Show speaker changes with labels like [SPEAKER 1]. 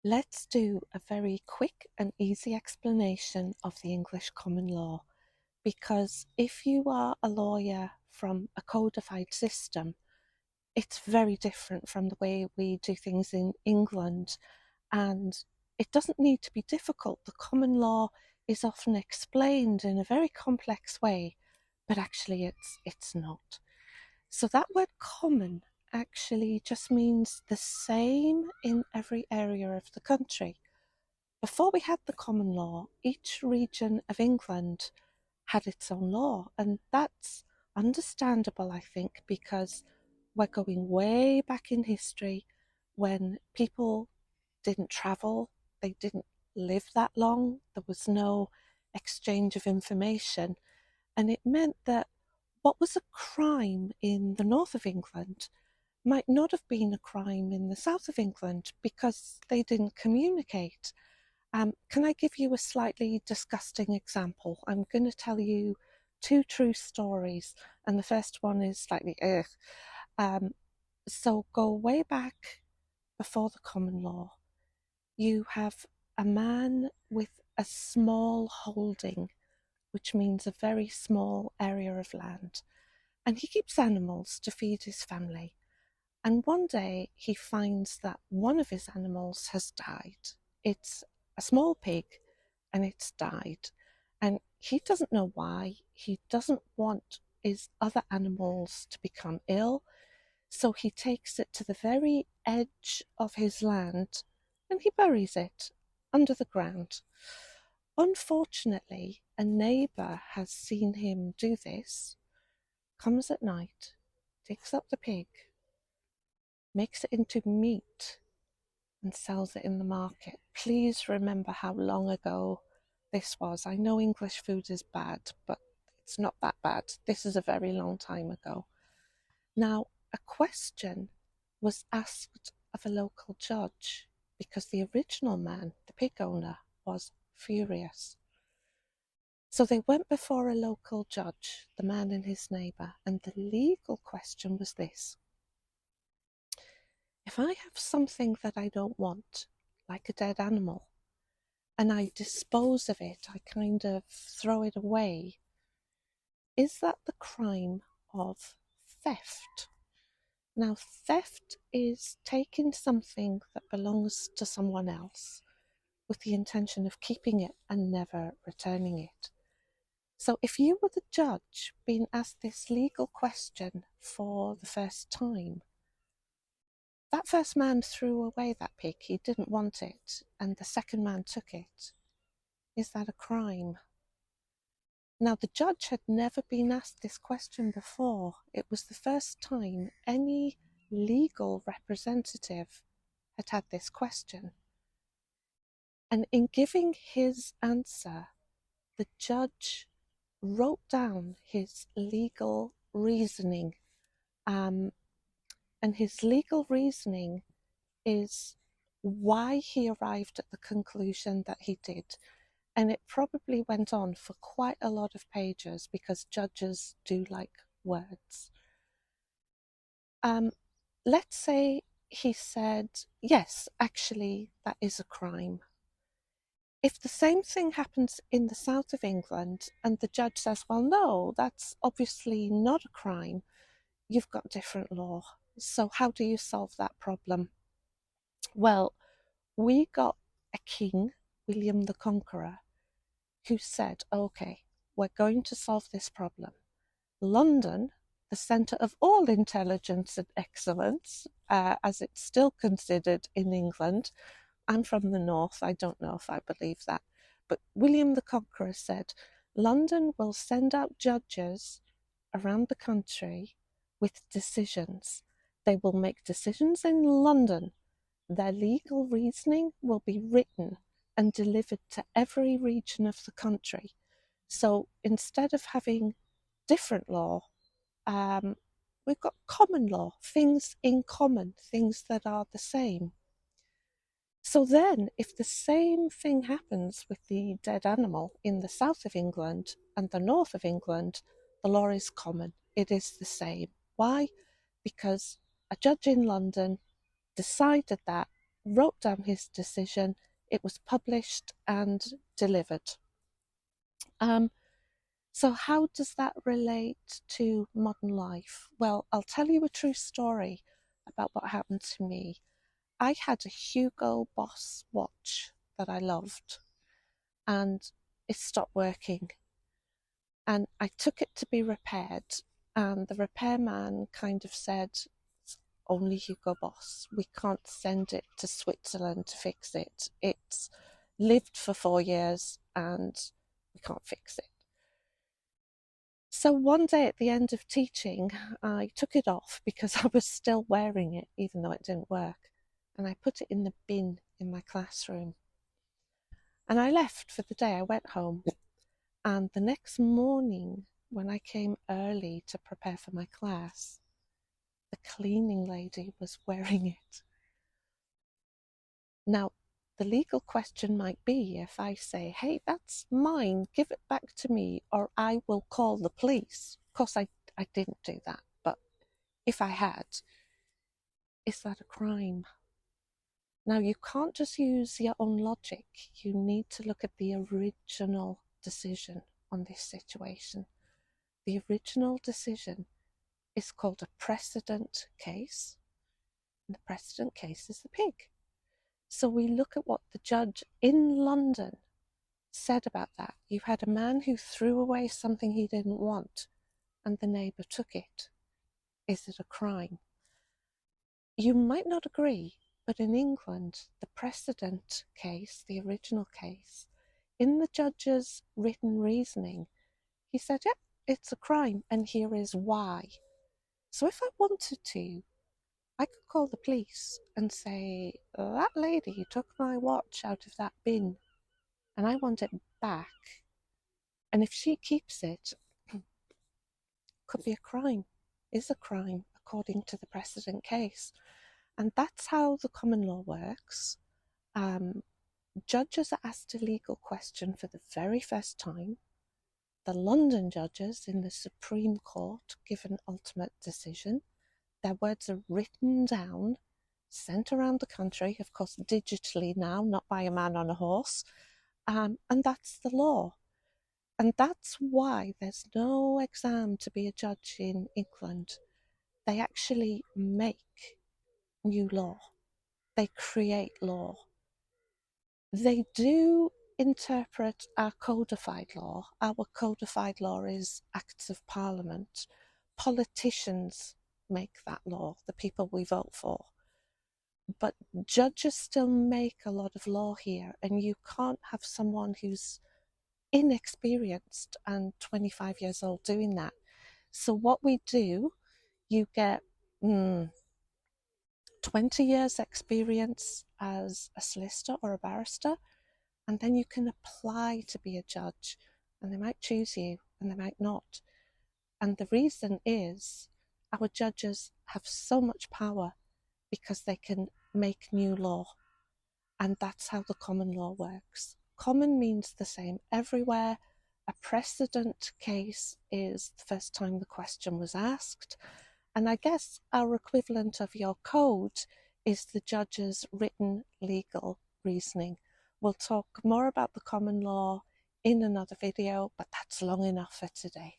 [SPEAKER 1] Let's do a very quick and easy explanation of the English common law, because if you are a lawyer from a codified system, it's very different from the way we do things in England, and it doesn't need to be difficult. The common law is often explained in a very complex way, but actually it's not. So that word common actually just means the same in every area of the country. Before we had the common law, each region of England had its own law, and that's understandable, I think, because we're going way back in history when people didn't travel, they didn't live that long, there was no exchange of information, and it meant that what was a crime in the north of England might not have been a crime in the south of England because they didn't communicate. Can I give you a slightly disgusting example? I'm going to tell you two true stories, and the first one is slightly ugh. Um, so go way back before the common law. You have a man with a small holding, which means a very small area of land, and he keeps animals to feed his family. And one day he finds that one of his animals has died. It's a small pig and it's died. And he doesn't know why. He doesn't want his other animals to become ill. So he takes it to the very edge of his land and he buries it under the ground. Unfortunately, a neighbour has seen him do this, comes at night, digs up the pig, makes it into meat and sells it in the market. Please remember how long ago this was. I know English food is bad, but it's not that bad. This is a very long time ago. Now, a question was asked of a local judge because the original man, the pig owner, was furious. So they went before a local judge, the man and his neighbour, and the legal question was this: if I have something that I don't want, like a dead animal, and I dispose of it, I kind of throw it away, is that the crime of theft? Now, theft is taking something that belongs to someone else with the intention of keeping it and never returning it. So if you were the judge being asked this legal question for the first time, that first man threw away that pig, he didn't want it, and the second man took it. Is that a crime? Now, the judge had never been asked this question before. It was the first time any legal representative had had this question. And in giving his answer, the judge wrote down his legal reasoning. And his legal reasoning is why he arrived at the conclusion that he did. And it probably went on for quite a lot of pages because judges do like words. Let's say he said, yes, actually, that is a crime. If the same thing happens in the south of England and the judge says, well, no, that's obviously not a crime, you've got different law. So how do you solve that problem? Well, we got a king, William the Conqueror, who said, okay, we're going to solve this problem. London, the centre of all intelligence and excellence, as it's still considered in England. I'm from the north, I don't know if I believe that. But William the Conqueror said, London will send out judges around the country with decisions. They will make decisions in London. Their legal reasoning will be written and delivered to every region of the country. So instead of having different law, we've got common law, things in common, things that are the same. So then, if the same thing happens with the dead animal in the south of England and the north of England, the law is common. It is the same. Why? Because a judge in London decided that wrote down his decision, it was published and delivered. So how does that relate to modern life? Well, I'll tell you a true story about what happened to me. I had a Hugo Boss watch that I loved, and it stopped working. And I took it to be repaired, and the repairman kind of said, "It's only Hugo Boss. We can't send it to Switzerland to fix it. It's lived for 4 years and we can't fix it." So one day at the end of teaching, I took it off because I was still wearing it, even though it didn't work. And I put it in the bin in my classroom. And I left for the day. I went home. And the next morning, when I came early to prepare for my class, the cleaning lady was wearing it. Now, the legal question might be if I say, "Hey, that's mine, give it back to me, or I will call the police." Of course, I didn't do that, but if I had, is that a crime? Now, you can't just use your own logic. You need to look at the original decision on this situation. The original decision is called a precedent case, and the precedent case is the pig. So we look at what the judge in London said about that. You had a man who threw away something he didn't want, and the neighbour took it. Is it a crime? You might not agree, but in England, the precedent case, the original case, in the judge's written reasoning, he said, "Yep, it's a crime, and here is why." So if I wanted to, I could call the police and say, "That lady took my watch out of that bin and I want it back." And if she keeps it, could be a crime, is a crime according to the precedent case. And that's how the common law works. Judges are asked a legal question for the very first time. The London judges in the Supreme Court give an ultimate decision. Their words are written down, sent around the country, of course digitally now, not by a man on a horse, and that's the law. And that's why there's no exam to be a judge in England. They actually make new law. They create law. They do interpret our codified law. Our codified law is Acts of Parliament. Politicians make that law, the people we vote for. But judges still make a lot of law here, and you can't have someone who's inexperienced and 25 years old doing that. So what we do, you get 20 years experience as a solicitor or a barrister, and then you can apply to be a judge, and they might choose you and they might not. And the reason is our judges have so much power because they can make new law, and that's how the common law works. Common means the same everywhere. A precedent case is the first time the question was asked, and I guess our equivalent of your code is the judge's written legal reasoning. We'll talk more about the common law in another video, but that's long enough for today.